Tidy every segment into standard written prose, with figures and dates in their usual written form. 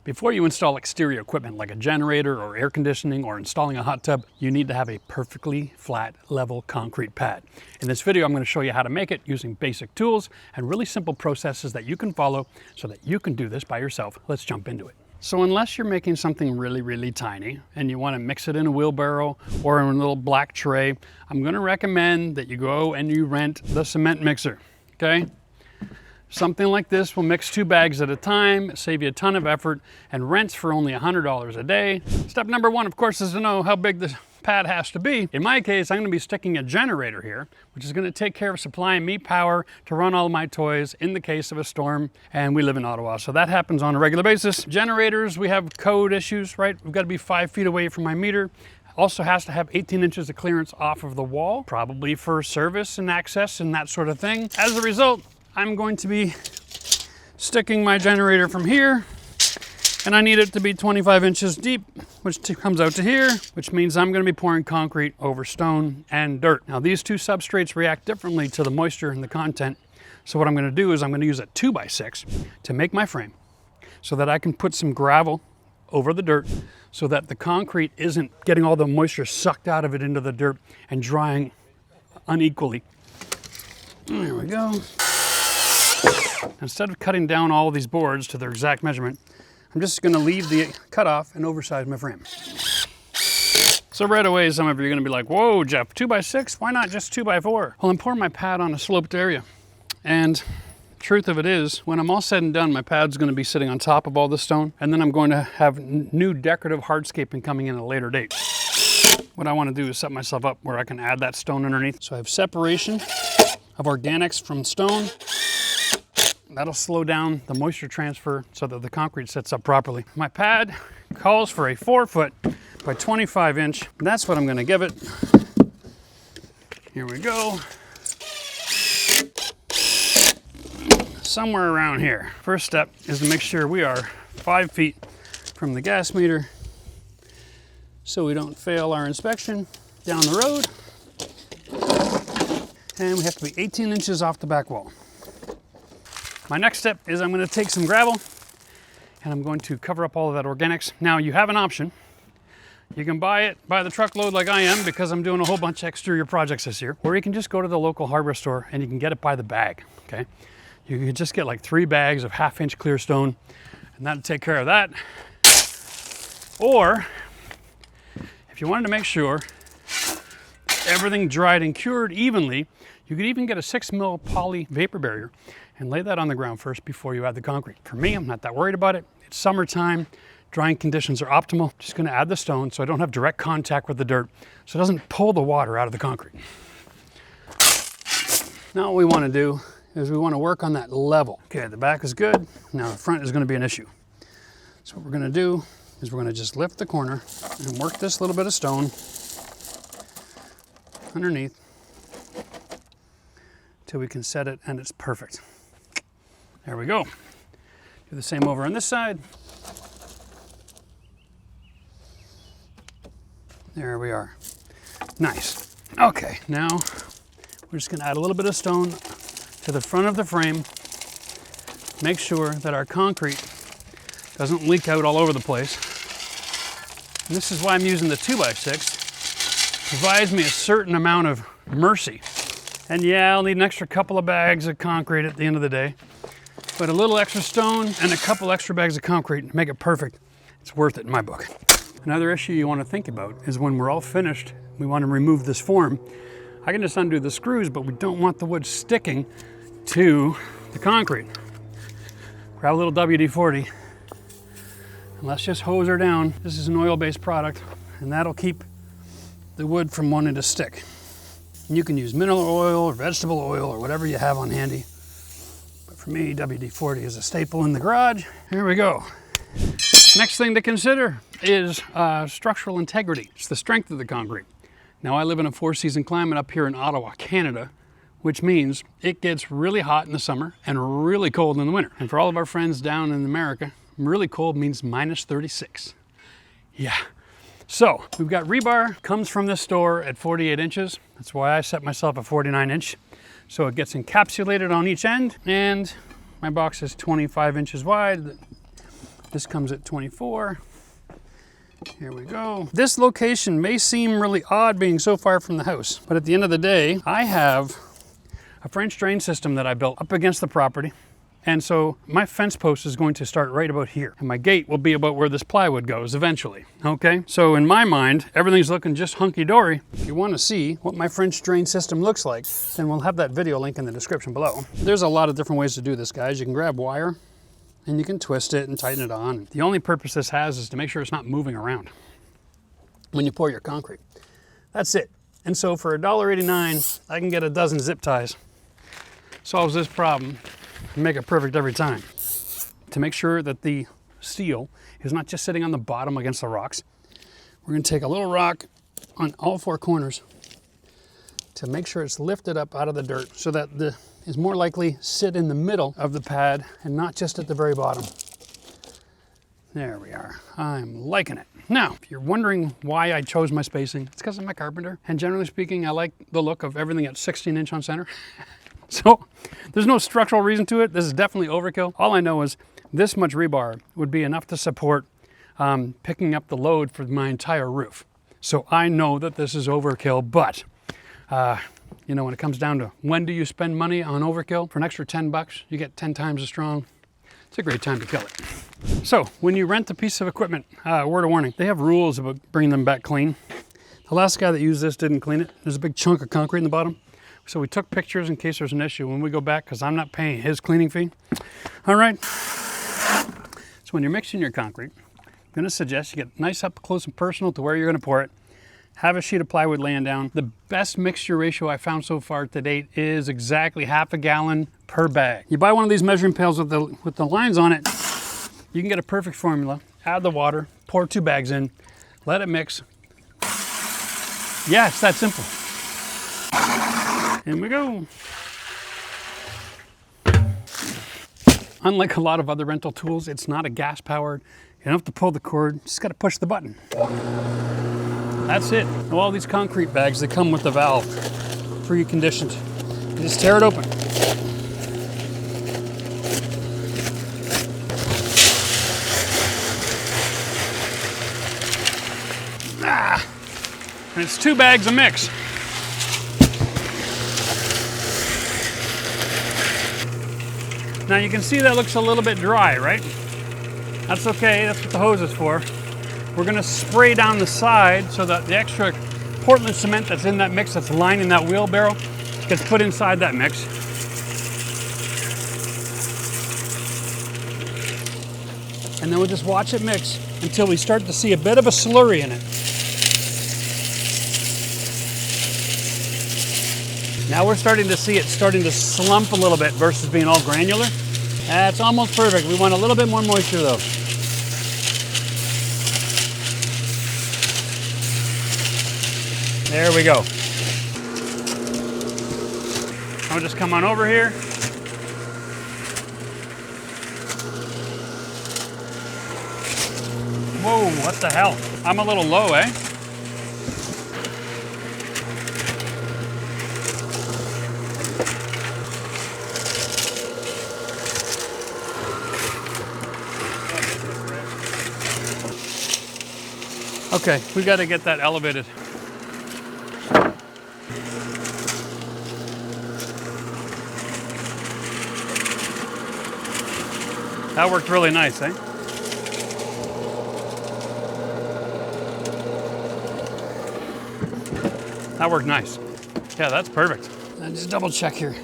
Before you install exterior equipment like a generator or air conditioning or installing a hot tub, you need to have a perfectly flat, level concrete pad. In this video, I'm going to show you how to make it using basic tools and really simple processes that you can follow so that you can do this by yourself. Let's jump into it. So unless you're making something really tiny and you want to mix it in a wheelbarrow or in a little black tray, I'm going to recommend that you go and you rent the cement mixer, okay? Something like this will mix 2 bags at a time, save you a ton of effort, and rents for only $100 a day. Step number 1, of course, is to know how big the pad has to be. In my case, I'm going to be sticking a generator here, which is going to take care of supplying me power to run all my toys in the case of a storm, and we live in Ottawa, so that happens on a regular basis. Generators, we have code issues, right? We've got to be 5 feet away from my meter. Also has to have 18 inches of clearance off of the wall, probably for service and access and that sort of thing. As a result, I'm going to be sticking my generator from here, and I need it to be 25 inches deep, which comes out to here, which means I'm going to be pouring concrete over stone and dirt. Now these 2 substrates react differently to the moisture and the content. So what I'm going to do is I'm going to use a 2x6 to make my frame so that I can put some gravel over the dirt so that the concrete isn't getting all the moisture sucked out of it into the dirt and drying unequally. There we go. Instead of cutting down all of these boards to their exact measurement, I'm just going to leave the cutoff and oversize my frame. So right away, some of you are going to be like, whoa, Jeff, 2x6? Why not just 2x4? Well, I'm pouring my pad on a sloped area. And truth of it is, when I'm all said and done, my pad's going to be sitting on top of all the stone, and then I'm going to have new decorative hardscaping coming in at a later date. What I want to do is set myself up where I can add that stone underneath. So I have separation of organics from stone. That'll slow down the moisture transfer so that the concrete sets up properly. My pad calls for a 4-foot by 25 inch. That's what I'm going to give it. Here we go. Somewhere around here. First step is to make sure we are 5 feet from the gas meter so we don't fail our inspection down the road. And we have to be 18 inches off the back wall. My next step is I'm going to take some gravel and I'm going to cover up all of that organics. Now you have an option. You can buy it by the truckload like I am because I'm doing a whole bunch of exterior projects this year. Or you can just go to the local hardware store and you can get it by the bag, okay? You can just get like 3 bags of 1/2 inch clear stone and that'll take care of that. Or if you wanted to make sure everything dried and cured evenly, you could even get a 6 mil poly vapor barrier and lay that on the ground first before you add the concrete. For me, I'm not that worried about it. It's summertime, drying conditions are optimal. Just gonna add the stone so I don't have direct contact with the dirt, so it doesn't pull the water out of the concrete. Now what we wanna do is we wanna work on that level. Okay, the back is good. Now the front is gonna be an issue. So what we're gonna do is we're gonna just lift the corner and work this little bit of stone underneath till we can set it and it's perfect. There we go. Do the same over on this side. There we are. Nice. Okay, now we're just gonna add a little bit of stone to the front of the frame. Make sure that our concrete doesn't leak out all over the place. And this is why I'm using the 2x6. Provides me a certain amount of mercy. And yeah, I'll need an extra couple of bags of concrete at the end of the day. But a little extra stone and a couple extra bags of concrete make it perfect. It's worth it in my book. Another issue you want to think about is when we're all finished, we want to remove this form. I can just undo the screws, but we don't want the wood sticking to the concrete. Grab a little WD-40 and let's just hose her down. This is an oil-based product and that'll keep the wood from wanting to stick. And you can use mineral oil or vegetable oil or whatever you have on handy. But for me, WD-40 is a staple in the garage. Here we go. Next thing to consider is structural integrity. It's the strength of the concrete. Now I live in a 4-season climate up here in Ottawa, Canada, which means it gets really hot in the summer and really cold in the winter. And for all of our friends down in America, really cold means minus 36. Yeah. So we've got rebar, comes from this store at 48 inches. That's why I set myself a 49 inch. So it gets encapsulated on each end, and my box is 25 inches wide. This comes at 24. Here we go. This location may seem really odd being so far from the house, but at the end of the day, I have a French drain system that I built up against the property. And so my fence post is going to start right about here. And my gate will be about where this plywood goes eventually, okay? So in my mind, everything's looking just hunky-dory. If you want to see what my French drain system looks like, then we'll have that video link in the description below. There's a lot of different ways to do this, guys. You can grab wire and you can twist it and tighten it on. The only purpose this has is to make sure it's not moving around when you pour your concrete. That's it. And so for $1.89, I can get a dozen zip ties. Solves this problem and make it perfect every time. To make sure that the steel is not just sitting on the bottom against the rocks, we're going to take a little rock on all four corners to make sure it's lifted up out of the dirt so that the is more likely sit in the middle of the pad and not just at the very bottom. There we are. I'm liking it. Now, if you're wondering why I chose my spacing, it's because I'm a carpenter. And generally speaking, I like the look of everything at 16 inch on center. So there's no structural reason to it. This is definitely overkill. All I know is this much rebar would be enough to support picking up the load for my entire roof. So I know that this is overkill, but you know, when it comes down to when do you spend money on overkill, for an extra 10 bucks, you get 10 times as strong. It's a great time to kill it. So when you rent a piece of equipment, word of warning, they have rules about bringing them back clean. The last guy that used this didn't clean it. There's a big chunk of concrete in the bottom. So we took pictures in case there's an issue when we go back, because I'm not paying his cleaning fee. All right. So when you're mixing your concrete, I'm going to suggest you get nice up close and personal to where you're going to pour it. Have a sheet of plywood laying down. The best mixture ratio I found so far to date is exactly half a gallon per bag. You buy one of these measuring pails with the lines on it, you can get a perfect formula. Add the water, pour 2 bags in, let it mix. Yeah, it's that simple. Here we go. Unlike a lot of other rental tools, it's not a gas powered. You don't have to pull the cord, you just got to push the button. That's it. All these concrete bags, they come with the valve, pre-conditioned. You just tear it open. And it's 2 bags of mix. Now you can see that looks a little bit dry, right? That's okay, that's what the hose is for. We're gonna spray down the side so that the extra Portland cement that's in that mix that's lining that wheelbarrow gets put inside that mix. And then we'll just watch it mix until we start to see a bit of a slurry in it. Now we're starting to see it starting to slump a little bit versus being all granular. That's almost perfect. We want a little bit more moisture though. There we go. I'll just come on over here. Whoa, what the hell? I'm a little low, eh? Okay, we got to get that elevated. That worked really nice, eh? That worked nice. Yeah, that's perfect. Now just double check here.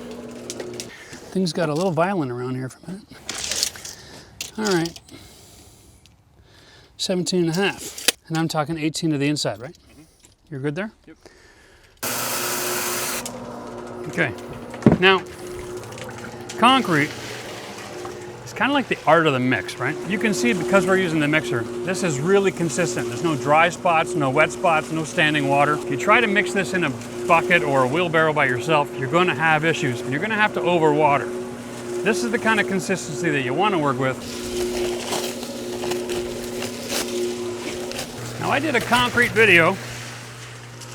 Things got a little violent around here for a minute. All right. 17 and a half. And I'm talking 18 to the inside, right? Mm-hmm. You're good there? Yep. Okay. Now, concrete is kind of like the art of the mix, right? You can see because we're using the mixer, this is really consistent. There's no dry spots, no wet spots, no standing water. If you try to mix this in a bucket or a wheelbarrow by yourself, you're going to have issues. You're going to have to overwater. This is the kind of consistency that you want to work with. Now I did a concrete video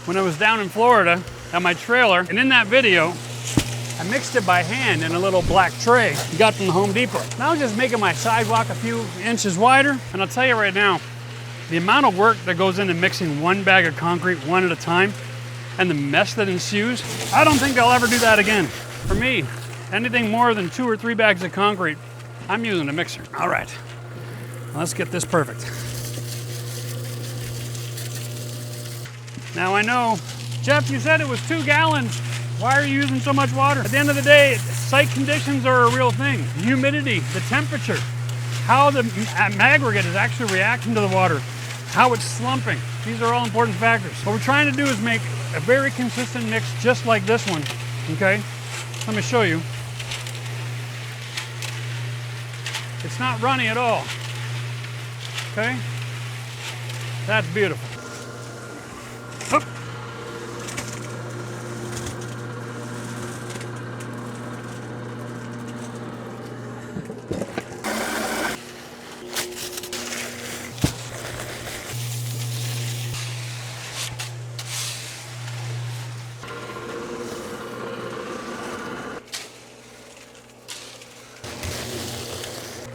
when I was down in Florida at my trailer, and in that video I mixed it by hand in a little black tray you got from the Home Depot. Now I'm just making my sidewalk a few inches wider, and I'll tell you right now, the amount of work that goes into mixing one bag of concrete one at a time and the mess that ensues, I don't think I'll ever do that again. For me, anything more than 2 or 3 bags of concrete, I'm using a mixer. All right, let's get this perfect. Now I know, Jeff, you said it was 2 gallons. Why are you using so much water? At the end of the day, site conditions are a real thing. Humidity, the temperature, how the aggregate is actually reacting to the water, how it's slumping. These are all important factors. What we're trying to do is make a very consistent mix just like this one, okay? Let me show you. It's not runny at all, okay? That's beautiful. Oop.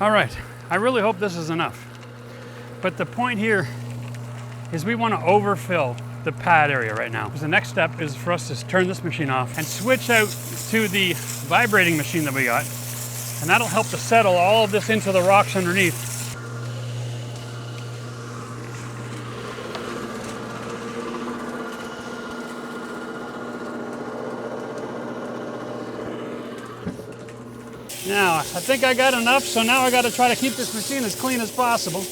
All right, I really hope this is enough. But the point here is we want to overfill the pad area right now. Because the next step is for us to turn this machine off and switch out to the vibrating machine that we got. And that'll help to settle all of this into the rocks underneath. Now, I think I got enough, so now I got to try to keep this machine as clean as possible.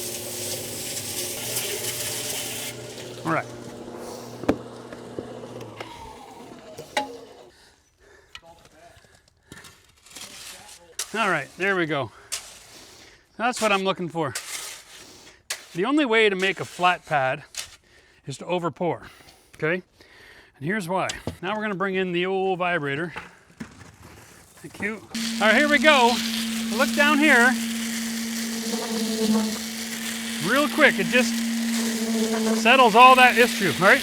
All right. All right, there we go. That's what I'm looking for. The only way to make a flat pad is to over pour, okay? And here's why. Now we're gonna bring in the old vibrator. Thank you. All right, here we go. Look down here. Real quick, it just settles all that issue, right?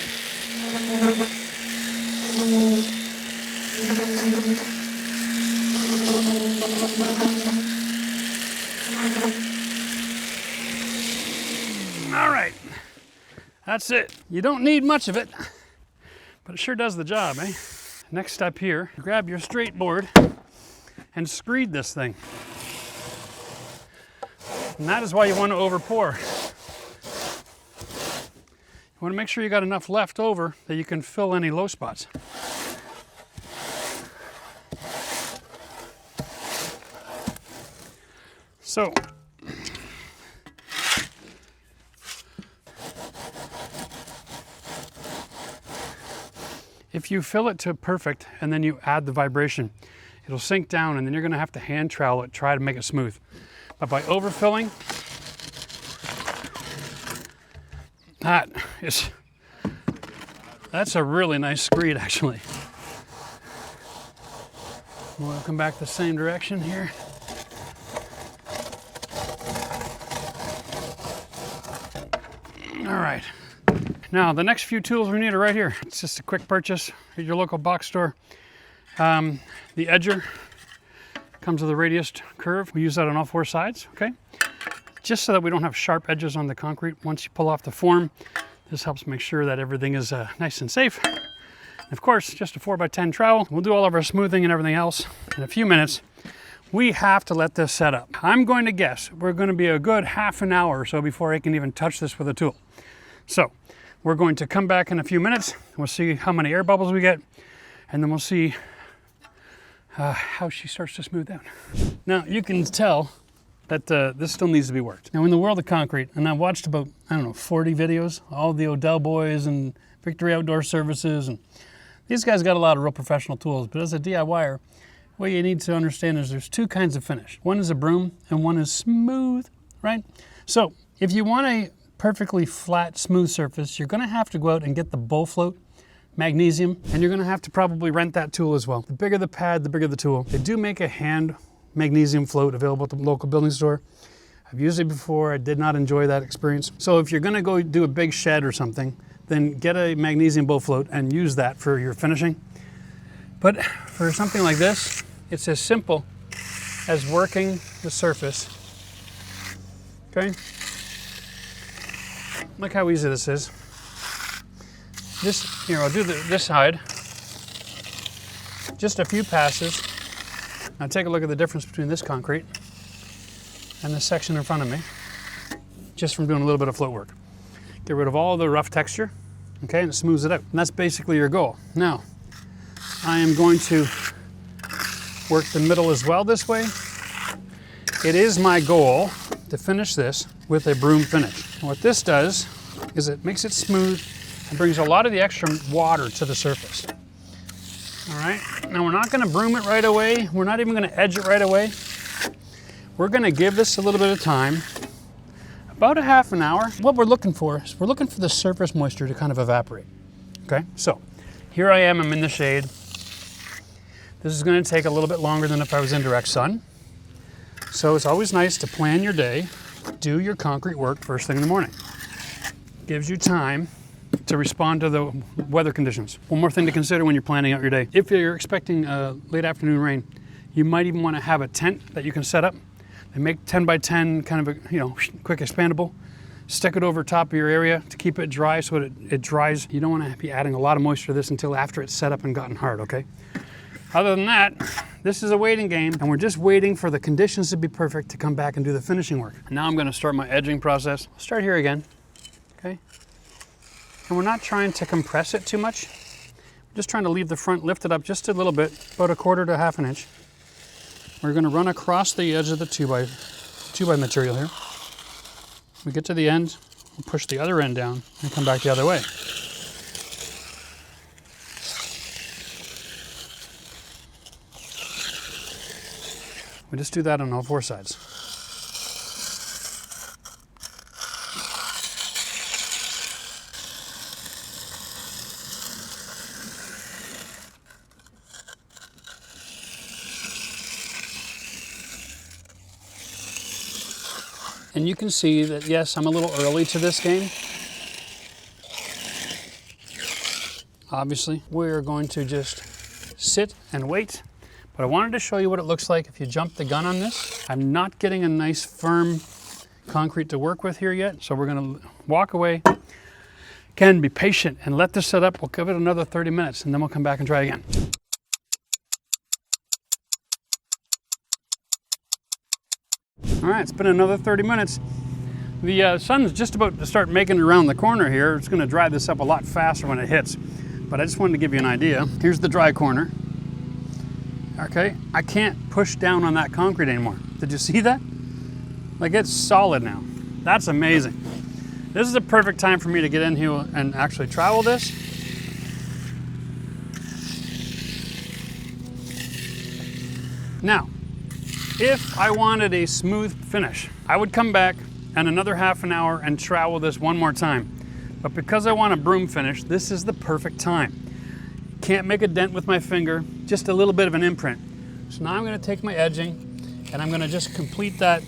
All right, that's it. You don't need much of it, but it sure does the job, eh? Next step here, grab your straight board and screed this thing. And that is why you want to over pour. You want to make sure you got enough left over that you can fill any low spots. So, if you fill it to perfect and then you add the vibration, it'll sink down and then you're going to have to hand trowel it, try to make it smooth. But by overfilling, that's a really nice screed actually. We'll come back the same direction here. All right. Now the next few tools we need are right here. It's just a quick purchase at your local box store. The edger comes with a radius curve. We use that on all 4 sides, okay? Just so that we don't have sharp edges on the concrete. Once you pull off the form, this helps make sure that everything is nice and safe. And of course, just a 4x10 trowel. We'll do all of our smoothing and everything else in a few minutes. We have to let this set up. I'm going to guess we're going to be a good half an hour or so before I can even touch this with a tool. So we're going to come back in a few minutes. We'll see how many air bubbles we get, and then we'll see how she starts to smooth down. Now you can tell that this still needs to be worked. Now in the world of concrete, and I've watched about, 40 videos, all the Odell boys and Victory Outdoor Services, and these guys got a lot of real professional tools, but as a DIYer, what you need to understand is there's 2 kinds of finish. One is a broom and one is smooth, right? So if you want a perfectly flat, smooth surface, you're gonna have to go out and get the bull float magnesium, and you're gonna have to probably rent that tool as well. The bigger the pad, the bigger the tool. They do make a hand magnesium float available at the local building store. I've used it before, I did not enjoy that experience. So if you're gonna go do a big shed or something, then get a magnesium bull float and use that for your finishing. But for something like this, it's as simple as working the surface. Okay? Look how easy this is. This, here, I'll do this side. Just a few passes. Now take a look at the difference between this concrete and this section in front of me, just from doing a little bit of float work. Get rid of all the rough texture, okay, and it smooths it out. And that's basically your goal. Now, I am going to work the middle as well this way. It is my goal to finish this with a broom finish. And what this does is it makes it smooth and brings a lot of the extra water to the surface. All right, now we're not gonna broom it right away. We're not even gonna edge it right away. We're gonna give this a little bit of time, about a half an hour. What we're looking for is we're looking for the surface moisture to kind of evaporate. Okay, so here I am, I'm in the shade. This is gonna take a little bit longer than if I was in direct sun. So it's always nice to plan your day, do your concrete work first thing in the morning. Gives you time to respond to the weather conditions. One more thing to consider when you're planning out your day. If you're expecting a late afternoon rain, you might even want to have a tent that you can set up and make 10 by 10 kind of a, quick expandable. Stick it over top of your area to keep it dry so it dries. You don't want to be adding a lot of moisture to this until after it's set up and gotten hard, okay? Other than that, this is a waiting game, and we're just waiting for the conditions to be perfect to come back and do the finishing work. Now I'm going to start my edging process. I'll start here again, okay? And we're not trying to compress it too much. We're just trying to leave the front lifted up just a little bit, about a quarter to half an inch. We're going to run across the edge of the 2x material here. We get to the end, we'll push the other end down and come back the other way. We just do that on all four sides. And you can see that, yes, I'm a little early to this game. Obviously, we're going to just sit and wait. But I wanted to show you what it looks like if you jump the gun on this. I'm not getting a nice firm concrete to work with here yet, so we're gonna walk away. Again, be patient and let this set up. We'll give it another 30 minutes and then we'll come back and try again. All right, it's been another 30 minutes. The sun's just about to start making it around the corner here. It's gonna dry this up a lot faster when it hits. But I just wanted to give you an idea. Here's the dry corner. Okay, I can't push down on that concrete anymore. Did you see that? Like, it's solid now. That's amazing. This is a perfect time for me to get in here and actually trowel this. Now, if I wanted a smooth finish, I would come back and another half an hour and trowel this one more time. But because I want a broom finish, this is the perfect time. Can't make a dent with my finger, just a little bit of an imprint. So now I'm going to take my edging and I'm going to just complete that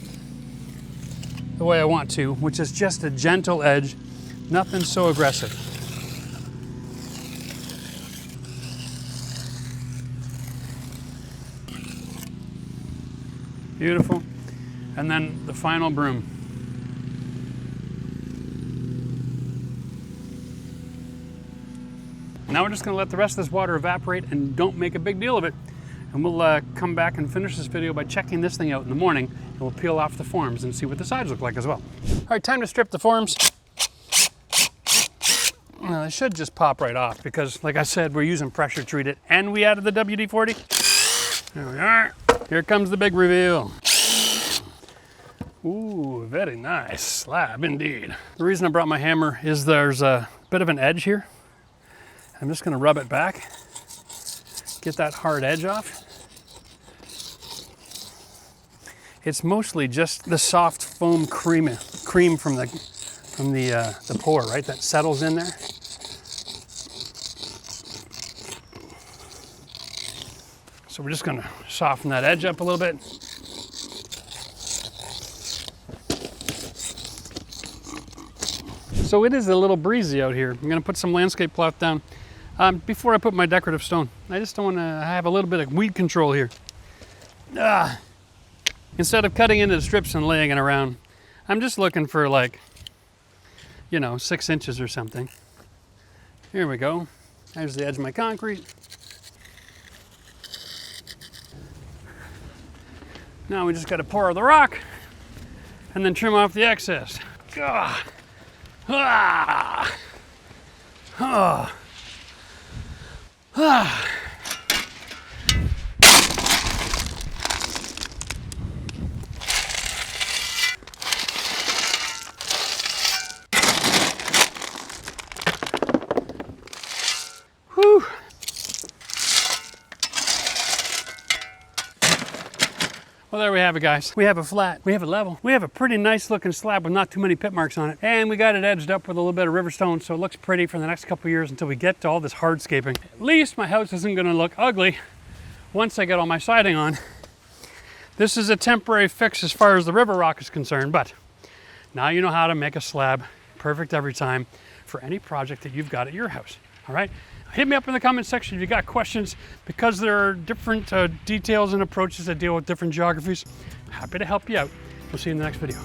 the way I want to, which is just a gentle edge, nothing so aggressive. Beautiful. And then the final broom. Now we're just going to let the rest of this water evaporate and don't make a big deal of it. And we'll come back and finish this video by checking this thing out in the morning, and we'll peel off the forms and see what the sides look like as well. All right, time to strip the forms. Well, they should just pop right off because, like I said, we're using pressure treated and we added the WD-40. There we are. Here comes the big reveal. Ooh, very nice slab indeed. The reason I brought my hammer is there's a bit of an edge here. I'm just going to rub it back, get that hard edge off. It's mostly just the soft foam cream from the pour, right? That settles in there. So we're just going to soften that edge up a little bit. So it is a little breezy out here. I'm going to put some landscape cloth down. Before I put my decorative stone, I just don't want to have a little bit of weed control here. Instead of cutting into the strips and laying it around, I'm just looking for like, 6 inches or something. Here we go. There's the edge of my concrete. Now we just got to pour the rock and then trim off the excess. Ah. Ah. Ah. Ah. Whew. Well, there we have it, guys. We have a flat, we have a level, we have a pretty nice looking slab with not too many pit marks on it. And we got it edged up with a little bit of river stone, so it looks pretty for the next couple of years until we get to all this hardscaping. At least my house isn't gonna look ugly once I get all my siding on. This is a temporary fix as far as the river rock is concerned, but now you know how to make a slab perfect every time for any project that you've got at your house, all right? Hit me up in the comment section if you got questions, because there are different details and approaches that deal with different geographies. I'm happy to help you out. We'll see you in the next video.